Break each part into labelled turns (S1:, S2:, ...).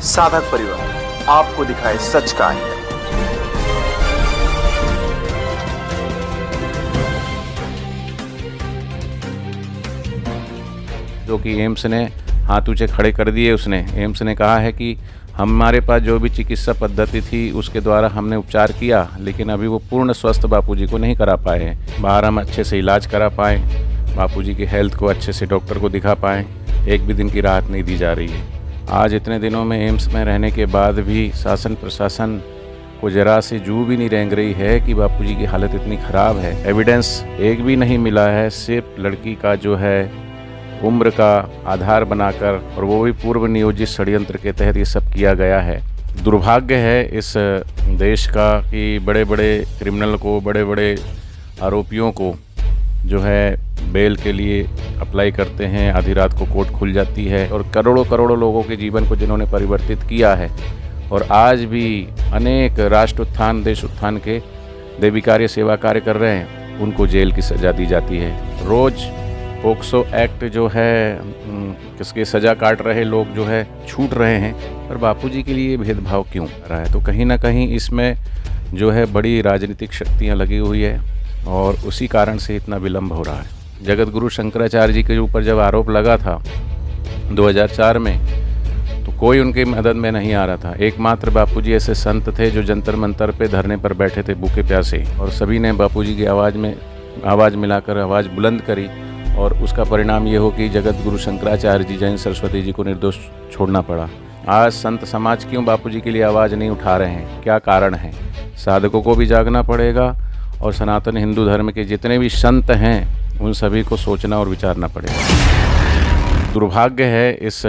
S1: साधक परिवार आपको दिखाए सच का आईना।
S2: जो कि एम्स ने हाथ ऊंचे खड़े कर दिए। उसने एम्स ने कहा है कि हमारे पास जो भी चिकित्सा पद्धति थी उसके द्वारा हमने उपचार किया, लेकिन अभी वो पूर्ण स्वस्थ बापूजी को नहीं करा पाए हैं। बाहर हम अच्छे से इलाज करा पाए, बापूजी की हेल्थ को अच्छे से डॉक्टर को दिखा पाएँ, एक भी दिन की राहत नहीं दी जा रही है। आज इतने दिनों में एम्स में रहने के बाद भी शासन प्रशासन को जरा सी जू भी नहीं रेंग रही है कि बापूजी की हालत इतनी ख़राब है। एविडेंस एक भी नहीं मिला है, सिर्फ लड़की का जो है उम्र का आधार बनाकर, और वो भी पूर्व नियोजित षड्यंत्र के तहत ये सब किया गया है। दुर्भाग्य है इस देश का कि बड़े बड़े क्रिमिनल को, बड़े बड़े आरोपियों को जो है बेल के लिए अप्लाई करते हैं, आधी रात को कोर्ट खुल जाती है, और करोड़ों करोड़ों लोगों के जीवन को जिन्होंने परिवर्तित किया है, और आज भी अनेक राष्ट्र उत्थान, देश उत्थान के देवी कार्य, सेवा कार्य कर रहे हैं, उनको जेल की सज़ा दी जाती है। रोज़ पोक्सो एक्ट जो है किसके सज़ा काट रहे लोग जो है छूट रहे हैं, पर बापूजी के लिए भेदभाव क्यों कर रहा है? तो कहीं ना कहीं इसमें जो है बड़ी राजनीतिक शक्तियां लगी हुई है, और उसी कारण से इतना विलम्ब हो रहा है। जगत गुरु शंकराचार्य जी के ऊपर जब आरोप लगा था 2004 में, तो कोई उनकी मदद में नहीं आ रहा था। एकमात्र बापूजी ऐसे संत थे जो जंतर मंतर पे धरने पर बैठे थे भूखे प्यासे, और सभी ने बापूजी की आवाज़ में आवाज़ मिलाकर आवाज़ बुलंद करी, और उसका परिणाम ये हो कि जगत गुरु शंकराचार्य जी, जैन सरस्वती जी को निर्दोष छोड़ना पड़ा। आज संत समाज क्यों बापूजी के लिए आवाज़ नहीं उठा रहे हैं? क्या कारण है? साधकों को भी जागना पड़ेगा, और सनातन हिंदू धर्म के जितने भी संत हैं उन सभी को सोचना और विचारना पड़ेगा। दुर्भाग्य है इस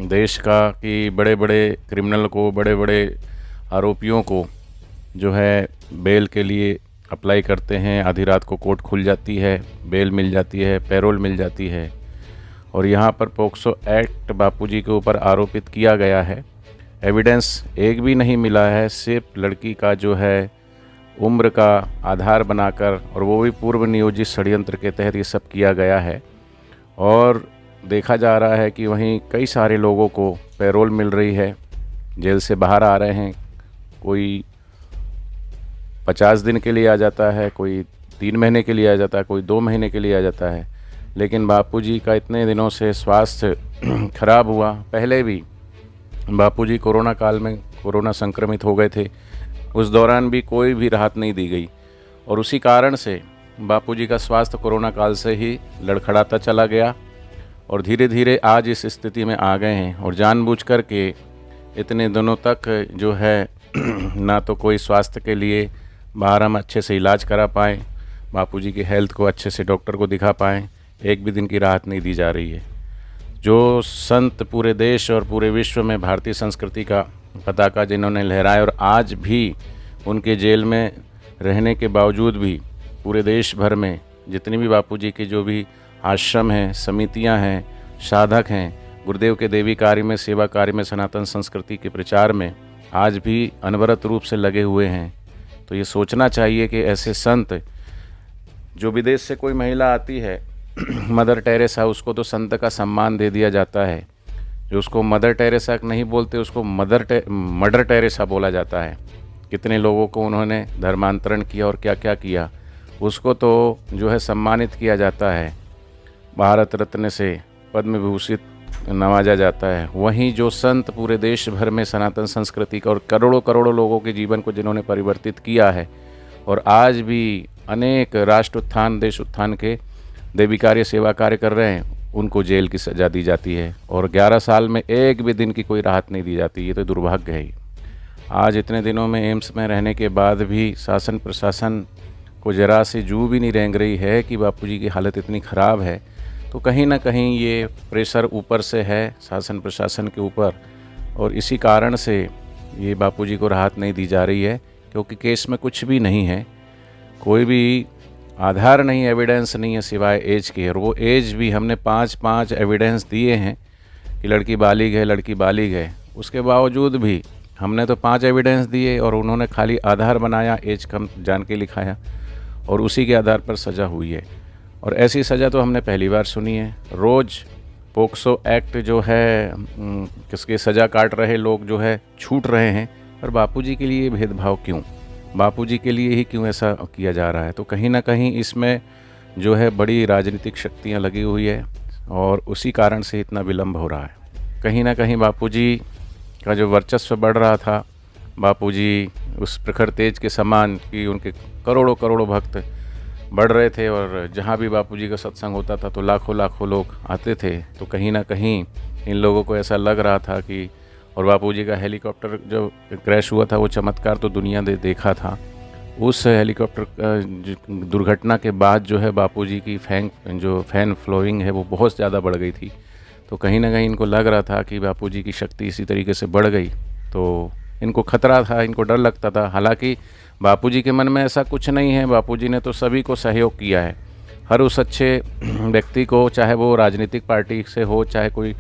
S2: देश का कि बड़े बड़े क्रिमिनल को, बड़े बड़े आरोपियों को जो है बेल के लिए अप्लाई करते हैं, आधी रात को कोर्ट खुल जाती है, बेल मिल जाती है, पैरोल मिल जाती है, और यहाँ पर पोक्सो एक्ट बापूजी के ऊपर आरोपित किया गया है। एविडेंस एक भी नहीं मिला है, सिर्फ लड़की का जो है उम्र का आधार बनाकर, और वो भी पूर्व नियोजित षड्यंत्र के तहत ये सब किया गया है। और देखा जा रहा है कि वहीं कई सारे लोगों को पैरोल मिल रही है, जेल से बाहर आ रहे हैं। कोई 50 दिन के लिए आ जाता है, कोई 3 महीने के लिए आ जाता है, कोई 2 महीने के लिए आ जाता है। लेकिन बापूजी का इतने दिनों से स्वास्थ्य खराब हुआ। पहले भी बापूजी कोरोना काल में कोरोना संक्रमित हो गए थे, उस दौरान भी कोई भी राहत नहीं दी गई, और उसी कारण से बापूजी का स्वास्थ्य कोरोना काल से ही लड़खड़ाता चला गया, और धीरे धीरे आज इस स्थिति में आ गए हैं। और जानबूझकर के इतने दिनों तक जो है ना तो कोई स्वास्थ्य के लिए बाहर हम अच्छे से इलाज करा पाएँ, बापूजी की हेल्थ को अच्छे से डॉक्टर को दिखा पाएँ, एक भी दिन की राहत नहीं दी जा रही है। जो संत पूरे देश और पूरे विश्व में भारतीय संस्कृति का पताका जिन्होंने लहराया, और आज भी उनके जेल में रहने के बावजूद भी पूरे देश भर में जितनी भी बापूजी के जो भी आश्रम हैं, समितियां हैं, साधक हैं, गुरुदेव के देवी कार्य में, सेवा कार्य में, सनातन संस्कृति के प्रचार में आज भी अनवरत रूप से लगे हुए हैं। तो ये सोचना चाहिए कि ऐसे संत, जो विदेश से कोई महिला आती है मदर टेरेसा, उसको तो संत का सम्मान दे दिया जाता है। जो उसको मदर टेरेसा नहीं बोलते, उसको मदर टेरेसा बोला जाता है। कितने लोगों को उन्होंने धर्मांतरण किया और क्या क्या किया, उसको तो जो है सम्मानित किया जाता है, भारत रत्न से पद्म विभूषित नवाजा जाता है। वहीं जो संत पूरे देश भर में सनातन संस्कृति का और करोड़ों करोड़ों लोगों के जीवन को जिन्होंने परिवर्तित किया है, और आज भी अनेक राष्ट्र उत्थान, देश उत्थान के देवी कार्य, सेवा कार्य कर रहे हैं, उनको जेल की सज़ा दी जाती है, और 11 साल में एक भी दिन की कोई राहत नहीं दी जाती। ये तो दुर्भाग्य है। आज इतने दिनों में एम्स में रहने के बाद भी शासन प्रशासन को जरा सी जू भी नहीं रेंग रही है कि बापूजी की हालत इतनी ख़राब है। तो कहीं ना कहीं ये प्रेशर ऊपर से है शासन प्रशासन के ऊपर, और इसी कारण से ये बापूजी को राहत नहीं दी जा रही है, क्योंकि केस में कुछ भी नहीं है, कोई भी आधार नहीं, एविडेंस नहीं है सिवाय एज के। और वो एज भी हमने 5 एविडेंस दिए हैं कि लड़की बालिग है, लड़की बालिग है। उसके बावजूद भी हमने तो 5 एविडेंस दिए, और उन्होंने खाली आधार बनाया, एज कम जान के लिखाया, और उसी के आधार पर सज़ा हुई है। और ऐसी सज़ा तो हमने पहली बार सुनी है। रोज़ पोक्सो एक्ट जो है किसके सज़ा काट रहे लोग जो है छूट रहे हैं, पर बापूजी के लिए भेदभाव क्यों, बापूजी के लिए ही क्यों ऐसा किया जा रहा है। तो कहीं ना कहीं इसमें जो है बड़ी राजनीतिक शक्तियां लगी हुई है और उसी कारण से इतना विलम्ब हो रहा है। कहीं ना कहीं बापूजी का जो वर्चस्व बढ़ रहा था, बापूजी उस प्रखर तेज के समान कि उनके करोड़ों करोड़ों भक्त बढ़ रहे थे और जहाँ भी बापूजी का सत्संग होता था तो लाखों लाखों लोग आते थे। तो कहीं ना कहीं इन लोगों को ऐसा लग रहा था कि, और बापूजी का हेलीकॉप्टर जो क्रैश हुआ था वो चमत्कार तो दुनिया ने देखा था। उस हेलीकॉप्टर दुर्घटना के बाद जो है बापूजी की फैन फ्लोइंग है वो बहुत ज़्यादा बढ़ गई थी। तो कहीं ना कहीं इनको लग रहा था कि बापूजी की शक्ति इसी तरीके से बढ़ गई, तो इनको खतरा था, इनको डर लगता था। हालांकि बापूजी के मन में ऐसा कुछ नहीं है, बापूजी ने तो सभी को सहयोग किया है। हर उस अच्छे व्यक्ति को, चाहे वो राजनीतिक पार्टी से हो, चाहे कोई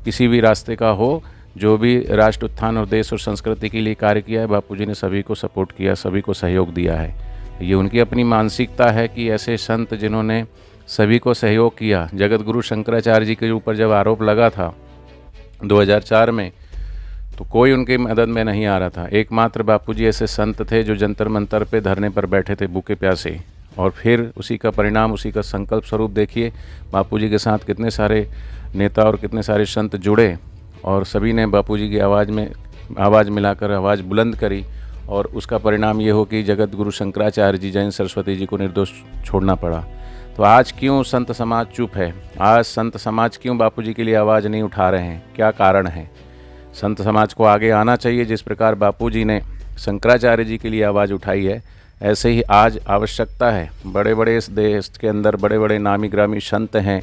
S2: किसी भी रास्ते का हो, जो भी राष्ट्र उत्थान और देश और संस्कृति के लिए कार्य किया है, बापूजी ने सभी को सपोर्ट किया, सभी को सहयोग दिया है। ये उनकी अपनी मानसिकता है कि ऐसे संत जिन्होंने सभी को सहयोग किया। जगत गुरु शंकराचार्य जी के ऊपर जब आरोप लगा था 2004 में, तो कोई उनके मदद में नहीं आ रहा था। एकमात्र बापूजी ऐसे संत थे जो जंतर मंतर पे धरने पर बैठे थे भूखे प्यासे, और फिर उसी का परिणाम, उसी का संकल्प स्वरूप देखिए, बापूजी के साथ कितने सारे नेता और कितने सारे संत जुड़े और सभी ने बापूजी की आवाज़ मिलाकर आवाज़ बुलंद करी, और उसका परिणाम ये हो कि जगत गुरु शंकराचार्य जी, जैन सरस्वती जी को निर्दोष छोड़ना पड़ा। तो आज क्यों संत समाज चुप है? आज संत समाज क्यों बापूजी के लिए आवाज़ नहीं उठा रहे हैं? क्या कारण है? संत समाज को आगे आना चाहिए। जिस प्रकार बापूजी ने शंकराचार्य जी के लिए आवाज़ उठाई है, ऐसे ही आज आवश्यकता है। बड़े बड़े इस देश के अंदर बड़े बड़े नामी ग्रामी संत हैं,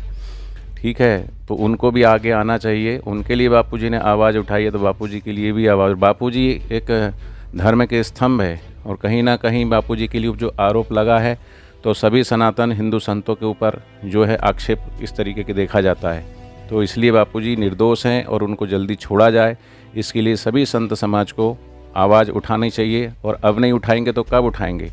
S2: ठीक है, तो उनको भी आगे आना चाहिए। उनके लिए बापूजी ने आवाज़ उठाई है, तो बापूजी के लिए भी आवाज़। बापूजी एक धर्म के स्तंभ है, और कहीं ना कहीं बापूजी के लिए जो आरोप लगा है, तो सभी सनातन हिंदू संतों के ऊपर जो है आक्षेप इस तरीके के देखा जाता है। तो इसलिए बापूजी निर्दोष हैं और उनको जल्दी छोड़ा जाए, इसके लिए सभी संत समाज को आवाज़ उठानी चाहिए। और अब नहीं उठाएंगे तो कब उठाएंगे?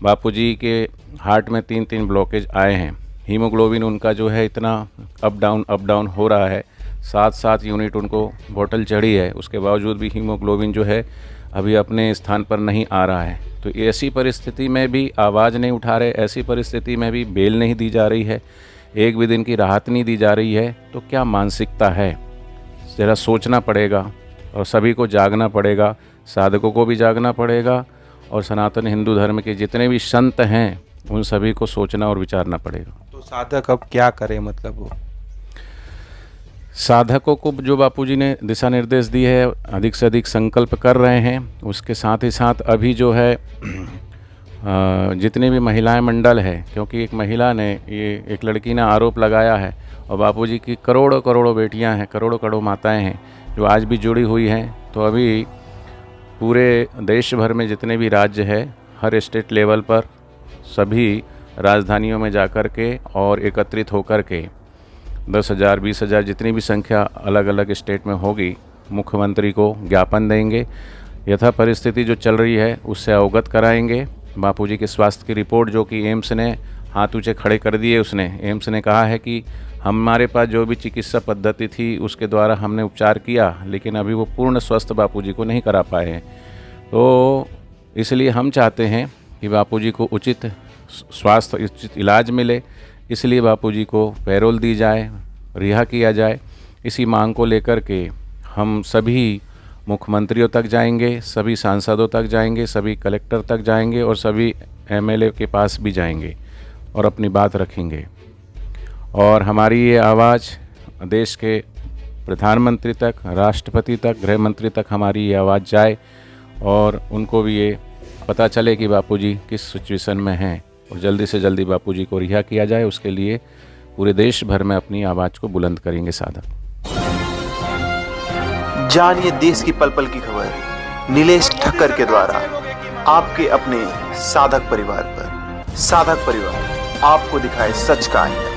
S2: बापूजी के हार्ट में 3 ब्लॉकेज आए हैं, हीमोग्लोबिन उनका जो है इतना अप डाउन हो रहा है, 7 यूनिट उनको बोतल चढ़ी है, उसके बावजूद भी हीमोग्लोबिन जो है अभी अपने स्थान पर नहीं आ रहा है। तो ऐसी परिस्थिति में भी आवाज़ नहीं उठा रहे, ऐसी परिस्थिति में भी बेल नहीं दी जा रही है, एक भी दिन की राहत नहीं दी जा रही है। तो क्या मानसिकता है? ज़रा सोचना पड़ेगा और सभी को जागना पड़ेगा, साधकों को भी जागना पड़ेगा, और सनातन हिंदू धर्म के जितने भी संत हैं उन सभी को सोचना और विचारना पड़ेगा।
S3: तो साधक अब क्या करें? मतलब वो
S2: साधकों को जो बापूजी ने दिशा निर्देश दिए है, अधिक से अधिक संकल्प कर रहे हैं। उसके साथ ही साथ अभी जो है जितने भी महिलाएं मंडल है, क्योंकि एक महिला ने, ये एक लड़की ने आरोप लगाया है, और बापूजी की करोड़ों करोड़ों बेटियां हैं, करोड़ों करोड़ों माताएं हैं जो आज भी जुड़ी हुई हैं। तो अभी पूरे देश भर में जितने भी राज्य है, हर स्टेट लेवल पर सभी राजधानियों में जाकर के और एकत्रित होकर के 10,000 20,000 जितनी भी संख्या अलग अलग स्टेट में होगी, मुख्यमंत्री को ज्ञापन देंगे, यथा परिस्थिति जो चल रही है उससे अवगत कराएंगे। बापूजी के स्वास्थ्य की रिपोर्ट जो कि एम्स ने हाथ ऊंचे खड़े कर दिए, उसने एम्स ने कहा है कि हमारे पास जो भी चिकित्सा पद्धति थी उसके द्वारा हमने उपचार किया, लेकिन अभी वो पूर्ण स्वस्थ बापूजी को नहीं करा पाए हैं। तो इसलिए हम चाहते हैं कि बापूजी को उचित स्वास्थ्य, उचित इलाज मिले, इसलिए बापूजी को पैरोल दी जाए, रिहा किया जाए। इसी मांग को लेकर के हम सभी मुख्यमंत्रियों तक जाएंगे, सभी सांसदों तक जाएंगे, सभी कलेक्टर तक जाएंगे और सभी एमएलए के पास भी जाएंगे और अपनी बात रखेंगे। और हमारी ये आवाज़ देश के प्रधानमंत्री तक, राष्ट्रपति तक, गृह मंत्री तक हमारी ये आवाज़ जाए और उनको भी ये पता चले कि बापूजी किस सिचुएशन में हैं, और जल्दी से जल्दी बापूजी को रिहा किया जाए। उसके लिए पूरे देश भर में अपनी आवाज़ को बुलंद करेंगे साधक।
S1: जानिए देश की पल पल की खबर नीलेश ठक्कर के द्वारा आपके अपने साधक परिवार पर। साधक परिवार आपको दिखाए सच का आईना।